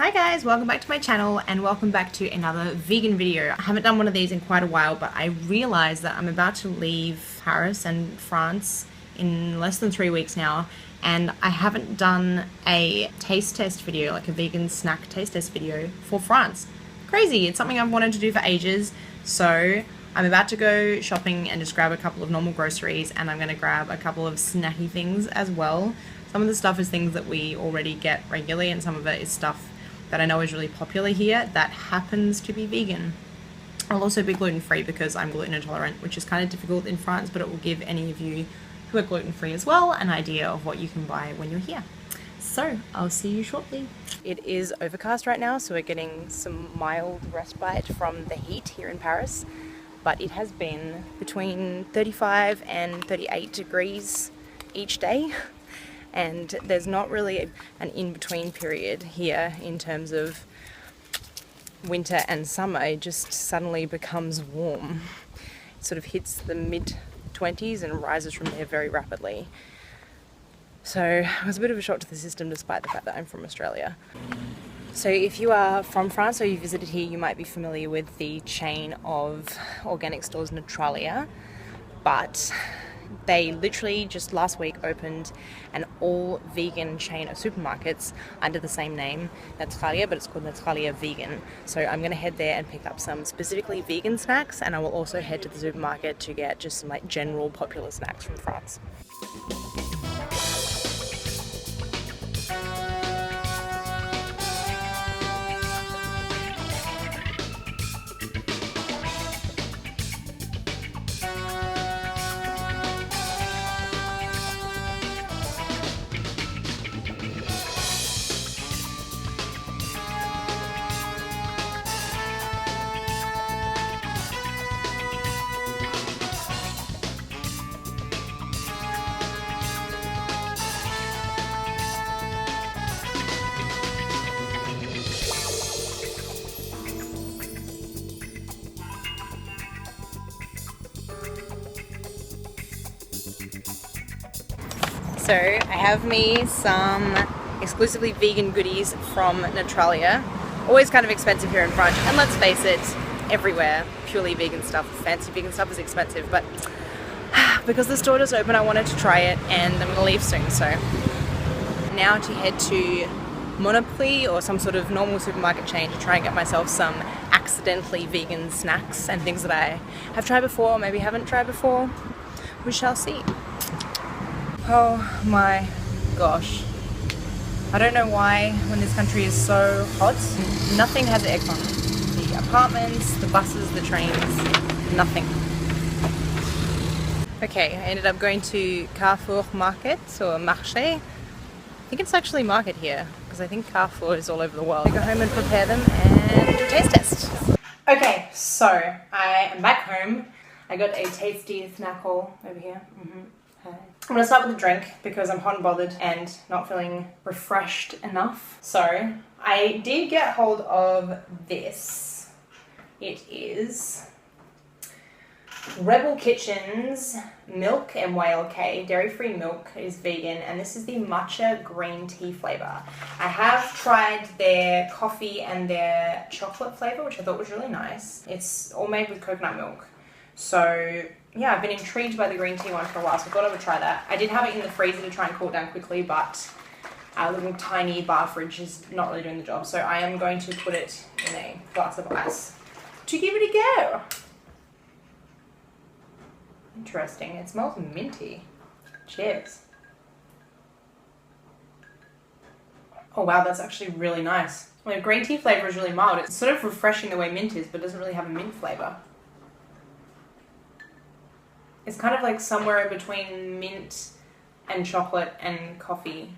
Hi guys, welcome back to my channel and welcome back to another vegan video. I haven't done one of these in quite a while, but I realized that I'm about to leave Paris and France in less than 3 weeks now, and I haven't done a taste test video, like a vegan snack taste test video for France. Crazy, it's something I've wanted to do for ages, so I'm about to go shopping and just grab a couple of normal groceries, and I'm going to grab a couple of snacky things as well. Some of the stuff is things that we already get regularly, and some of it is stuff that I know is really popular here that happens to be vegan. I'll also be gluten-free because I'm gluten intolerant, which is kind of difficult in France, but it will give any of you who are gluten-free as well an idea of what you can buy when you're here. So I'll see you shortly. It is overcast right now, so we're getting some mild respite from the heat here in Paris, but it has been between 35 and 38 degrees each day. And there's not really an in-between period here in terms of winter and summer. It just suddenly becomes warm. It sort of hits the mid-20s and rises from there very rapidly. So it was a bit of a shock to the system despite the fact that I'm from Australia. So if you are from France or you visited here, you might be familiar with the chain of organic stores Naturalia, but they literally just last week opened an all-vegan chain of supermarkets under the same name, Naturalia, but it's called Naturalia Vegan. So I'm going to head there and pick up some specifically vegan snacks, and I will also head to the supermarket to get just some like general popular snacks from France. So I have me some exclusively vegan goodies from Naturalia. Always kind of expensive here in France, and let's face it, everywhere purely vegan stuff, fancy vegan stuff is expensive, but because the store just opened I wanted to try it, and I'm gonna leave soon. So now to head to Monoprix or some sort of normal supermarket chain to try and get myself some accidentally vegan snacks and things that I have tried before, maybe haven't tried before. We shall see. Oh my gosh. I don't know why when this country is so hot, nothing has aircon. The apartments, the buses, the trains, nothing. Okay, I ended up going to Carrefour market, or marché. I think it's actually market here, because I think Carrefour is all over the world. I go home and prepare them and do a taste test. Okay, so I am back home. I got a tasty snack haul over here. I'm going to start with a drink because I'm hot and bothered and not feeling refreshed enough. So I did get hold of this. It is Rebel Kitchen's milk, MYLK, dairy-free milk, is vegan, and this is the matcha green tea flavour. I have tried their coffee and their chocolate flavour, which I thought was really nice. It's all made with coconut milk. So yeah, I've been intrigued by the green tea one for a while, so I thought I would try that. I did have it in the freezer to try and cool it down quickly, but our little tiny bar fridge is not really doing the job, so I am going to put it in a glass of ice to give it a go. Interesting, it smells minty. Cheers. Oh wow, that's actually really nice. Well, the green tea flavour is really mild. It's sort of refreshing the way mint is, but doesn't really have a mint flavour. It's kind of like somewhere between mint and chocolate and coffee.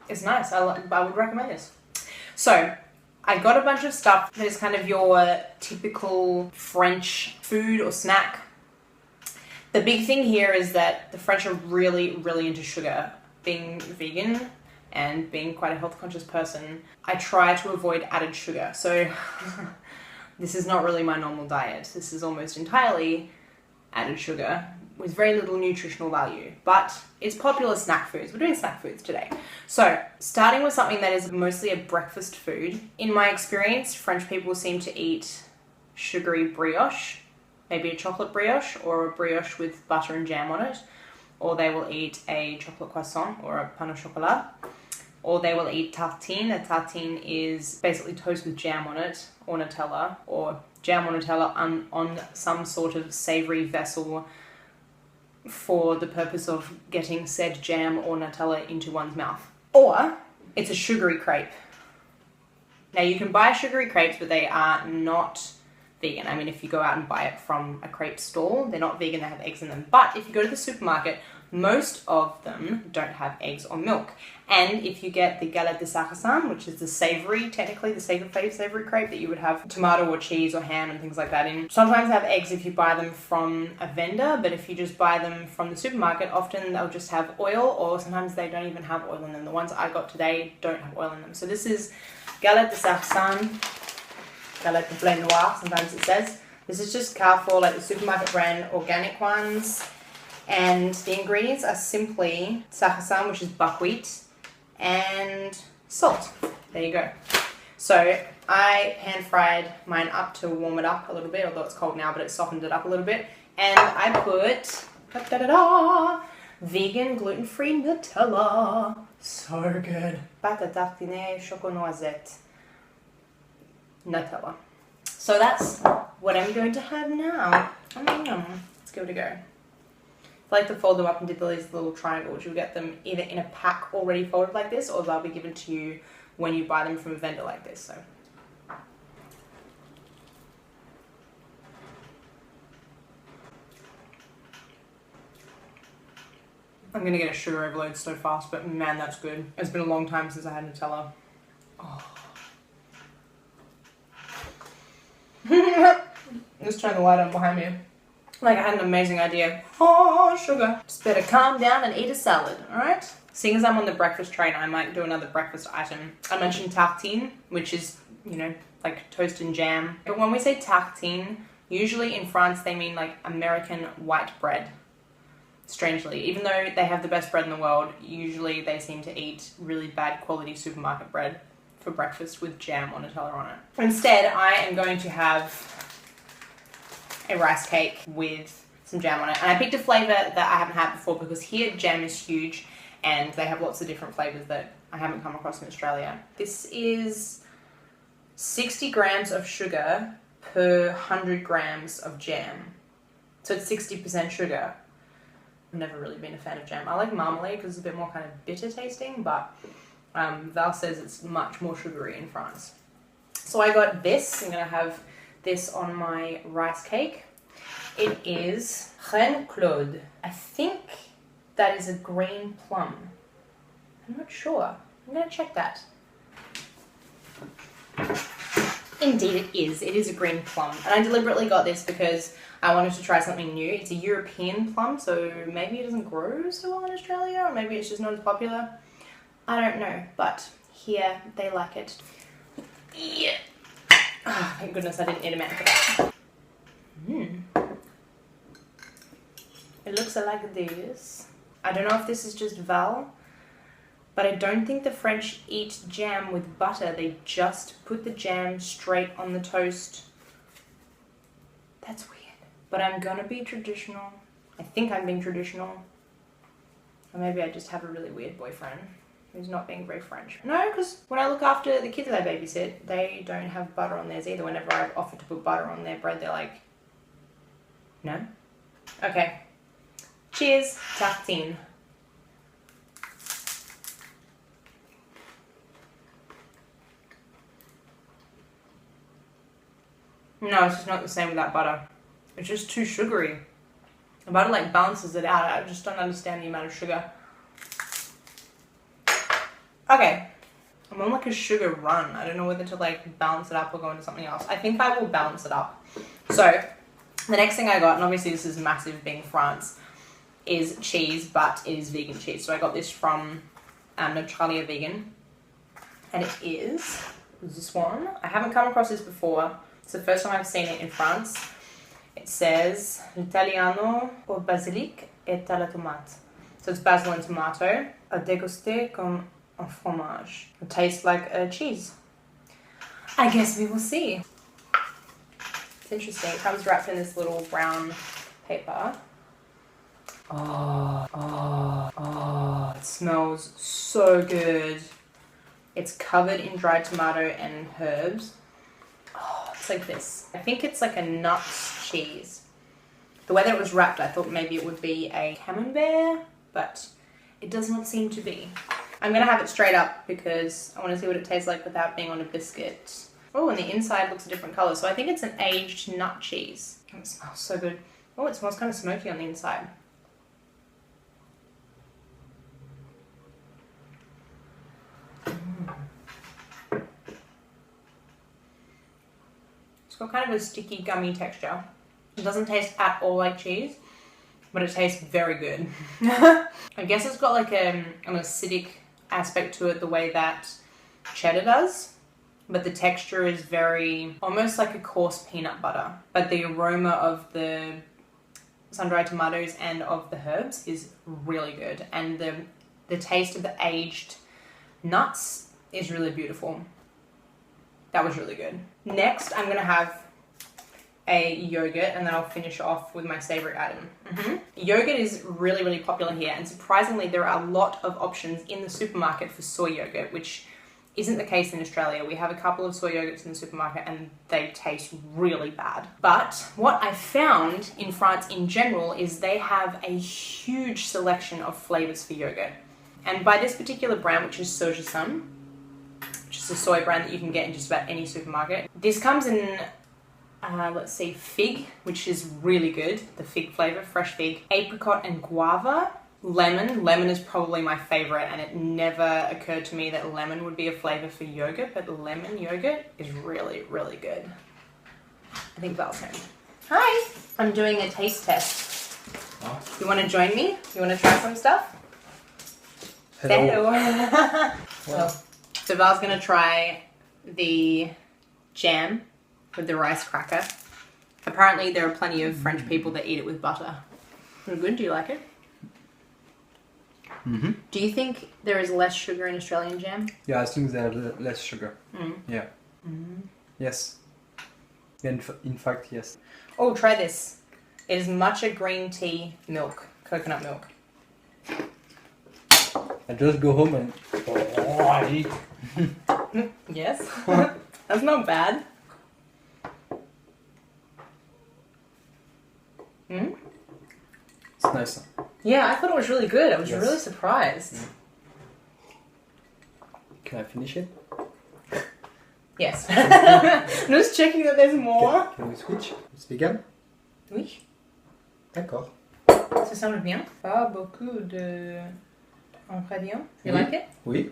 It's nice. I would recommend this. So I got a bunch of stuff that is kind of your typical French food or snack. The big thing here is that the French are really, really into sugar. Being vegan and being quite a health conscious person, I try to avoid added sugar. So this is not really my normal diet. This is almost entirely added sugar, with very little nutritional value, but it's popular snack foods. We're doing snack foods today. So starting with something that is mostly a breakfast food. In my experience, French people seem to eat sugary brioche, maybe a chocolate brioche or a brioche with butter and jam on it, or they will eat a chocolate croissant or a pain au chocolat, or they will eat tartine. A tartine is basically toast with jam on it, or Nutella, or jam or Nutella on some sort of savoury vessel for the purpose of getting said jam or Nutella into one's mouth. Or it's a sugary crepe. Now you can buy sugary crepes, but they are not vegan. I mean, if you go out and buy it from a crepe stall, they're not vegan, they have eggs in them. But if you go to the supermarket, most of them don't have eggs or milk. And if you get the galette de sarrasin, which is the savoury, technically the savoury crepe that you would have tomato or cheese or ham and things like that in, sometimes they have eggs if you buy them from a vendor, but if you just buy them from the supermarket, often they'll just have oil, or sometimes they don't even have oil in them. The ones I got today don't have oil in them. So this is galette de sarrasin, galette de blé noir, sometimes it says. This is just Carrefour, like the supermarket brand, organic ones. And the ingredients are simply sarrasin, which is buckwheat, and salt. There you go. So I pan fried mine up to warm it up a little bit, although it's cold now, but it softened it up a little bit. And I put vegan gluten-free Nutella. So good. Pâte à tartiner choco noisette. Nutella. So that's what I'm going to have now. Let's give it a go. I like to fold them up into these little triangles. You'll get them either in a pack already folded like this, or they'll be given to you when you buy them from a vendor like this. So I'm gonna get a sugar overload so fast, but man, that's good. It's been a long time since I had Nutella. Oh. Just turn the light on behind me. Like I had an amazing idea. Oh, sugar. Just better calm down and eat a salad, alright? Seeing as I'm on the breakfast train, I might do another breakfast item. I mentioned tartine, which is, you know, like toast and jam. But when we say tartine, usually in France they mean like American white bread. Strangely, even though they have the best bread in the world, usually they seem to eat really bad quality supermarket bread for breakfast with jam or Nutella on it. Instead, I am going to have a rice cake with some jam on it. And I picked a flavour that I haven't had before because here jam is huge and they have lots of different flavours that I haven't come across in Australia. This is 60 grams of sugar per 100 grams of jam. So it's 60% sugar. I've never really been a fan of jam. I like marmalade because it's a bit more kind of bitter tasting, but Val says it's much more sugary in France. So I got this. I'm going to have this on my rice cake. It is Reine Claude. I think that is a green plum. I'm not sure. I'm going to check that. Indeed it is. It is a green plum. And I deliberately got this because I wanted to try something new. It's a European plum, so maybe it doesn't grow so well in Australia, or maybe it's just not as popular. I don't know, but here they like it. Yeah. Oh, thank goodness I didn't eat a man for that. It looks like this. I don't know if this is just Val, but I don't think the French eat jam with butter. They just put the jam straight on the toast. That's weird. But I'm gonna be traditional. I think I'm being traditional. Or maybe I just have a really weird boyfriend who's not being very French. No, because when I look after the kids that I babysit, they don't have butter on theirs either. Whenever I've offered to put butter on their bread, they're like, no? Okay. Cheers, tartine. No, it's just not the same without butter. It's just too sugary. The butter like balances it out. I just don't understand the amount of sugar. Okay, I'm on like a sugar run. I don't know whether to like balance it up or go into something else. I think I will balance it up. So the next thing I got, and obviously this is massive being France, is cheese, but it is vegan cheese. So I got this from Neutralia Vegan, and it is this one. I haven't come across this before. It's the first time I've seen it in France. It says L'Italiano au basilic et à la tomate. So it's basil and tomato. À déguster comme un fromage. It tastes like a cheese. I guess we will see. It's interesting. It comes wrapped in this little brown paper. Oh, it smells so good. It's covered in dried tomato and herbs. Oh, it's like this. I think it's like a nuts cheese. The way that it was wrapped, I thought maybe it would be a camembert, but it does not seem to be. I'm gonna have it straight up because I want to see what it tastes like without being on a biscuit. Oh, and the inside looks a different color, so I think it's an aged nut cheese. It smells so good. Oh, it smells kind of smoky on the inside. It's got kind of a sticky, gummy texture. It doesn't taste at all like cheese, but it tastes very good. I guess it's got like an acidic aspect to it the way that cheddar does, but the texture is very, almost like a coarse peanut butter. But the aroma of the sun-dried tomatoes and of the herbs is really good. And the taste of the aged nuts is really beautiful. That was really good. Next, I'm gonna have a yogurt and then I'll finish off with my savory item. Yogurt is really, really popular here, and surprisingly there are a lot of options in the supermarket for soy yogurt, which isn't the case in Australia. We have a couple of soy yogurts in the supermarket and they taste really bad. But what I found in France in general is they have a huge selection of flavors for yogurt. And by this particular brand, which is Sojasun, which is a soy brand that you can get in just about any supermarket. This comes in, let's see, fig, which is really good, the fig flavor, fresh fig, apricot and guava, lemon. Lemon is probably my favorite, and it never occurred to me that lemon would be a flavor for yogurt, but lemon yogurt is really, really good. I think Val's home. Hi! I'm doing a taste test. Oh. You want to join me? You want to try some stuff? Hello. Well. So Val's going to try the jam with the rice cracker. Apparently there are plenty of French people that eat it with butter. Is it good? Do you like it? Mm-hmm. Do you think there is less sugar in Australian jam? Yeah, I think there are less sugar. Yeah. Yes. In fact, yes. Oh, try this. It is matcha green tea milk, coconut milk. I just go home and I eat. Yes. That's not bad. It's nice. Yeah, I thought it was really good. I was really surprised. Can I finish it? Yes. I'm just checking that there's more. Can we switch? It's vegan? Oui. D'accord. Ça semble bien. Pas beaucoup d'ingrédients. You like it? Oui.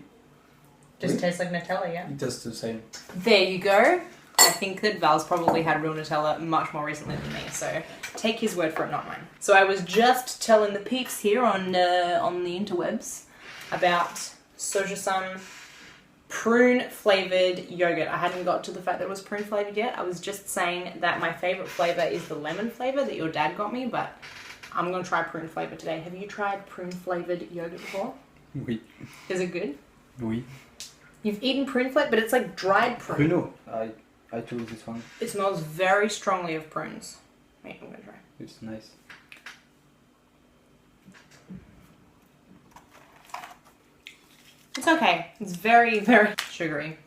Just tastes like Nutella, yeah? It does the same. There you go. I think that Val's probably had real Nutella much more recently than me, so take his word for it, not mine. So I was just telling the peeps here on the interwebs about Sojasun prune-flavoured yogurt. I hadn't got to the fact that it was prune-flavoured yet. I was just saying that my favourite flavour is the lemon flavour that your dad got me, but I'm going to try prune flavour today. Have you tried prune-flavoured yogurt before? Oui. Is it good? Oui. You've eaten prune flavor, but it's like dried prune. Pruno. I chose this one. It smells very strongly of prunes. Wait, I'm gonna try. It's nice. It's okay. It's very, very sugary.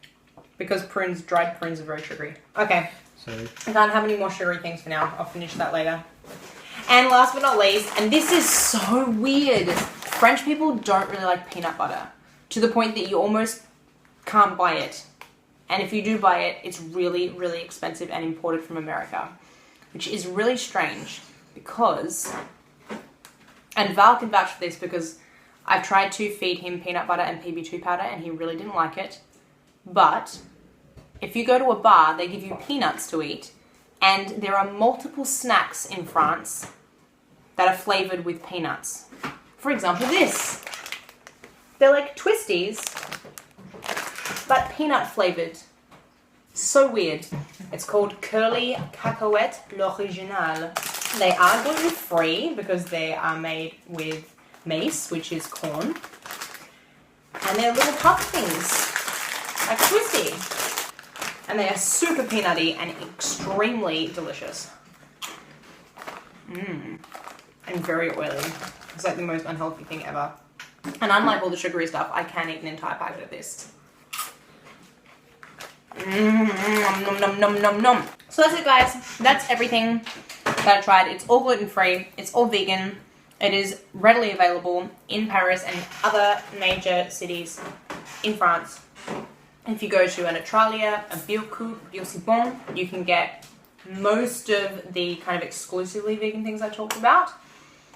Because dried prunes are very sugary. Okay. Sorry. I can't have any more sugary things for now. I'll finish that later. And last but not least, and this is so weird, French people don't really like peanut butter. To the point that you almost can't buy it. And if you do buy it, it's really, really expensive and imported from America. Which is really strange because, and Val can vouch for this because I've tried to feed him peanut butter and PB2 powder and he really didn't like it. But if you go to a bar, they give you peanuts to eat, and there are multiple snacks in France that are flavoured with peanuts. For example, this. They're like twisties, but peanut flavoured. So weird. It's called Curly Cacahuète L'Original. They are gluten-free because they are made with mace, which is corn. And they're little puff things, like twisty. And they are super peanutty and extremely delicious. And very oily. It's like the most unhealthy thing ever. And unlike all the sugary stuff, I can eat an entire packet of this. Nom nom nom nom nom. So that's it, guys. That's everything that I tried. It's all gluten-free. It's all vegan. It is readily available in Paris and other major cities in France. If you go to an Australia, a Buckwheat, you can get most of the kind of exclusively vegan things I talked about.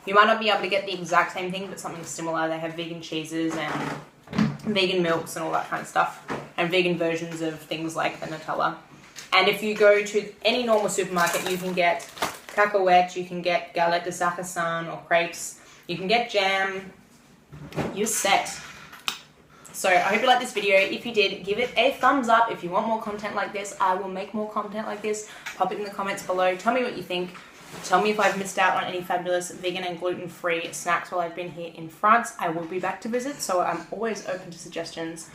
You might not be able to get the exact same thing, but something similar. They have vegan cheeses and vegan milks and all that kind of stuff, and vegan versions of things like the Nutella. And if you go to any normal supermarket, you can get cacahuètes, you can get galette de sarrasin or crepes, you can get jam. You're set. So I hope you liked this video. If you did, give it a thumbs up. If you want more content like this, I will make more content like this. Pop it in the comments below. Tell me what you think. Tell me if I've missed out on any fabulous vegan and gluten-free snacks while I've been here in France. I will be back to visit, so I'm always open to suggestions.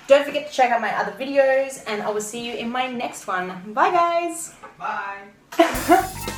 Don't forget to check out my other videos, and I will see you in my next one. Bye, guys! Bye!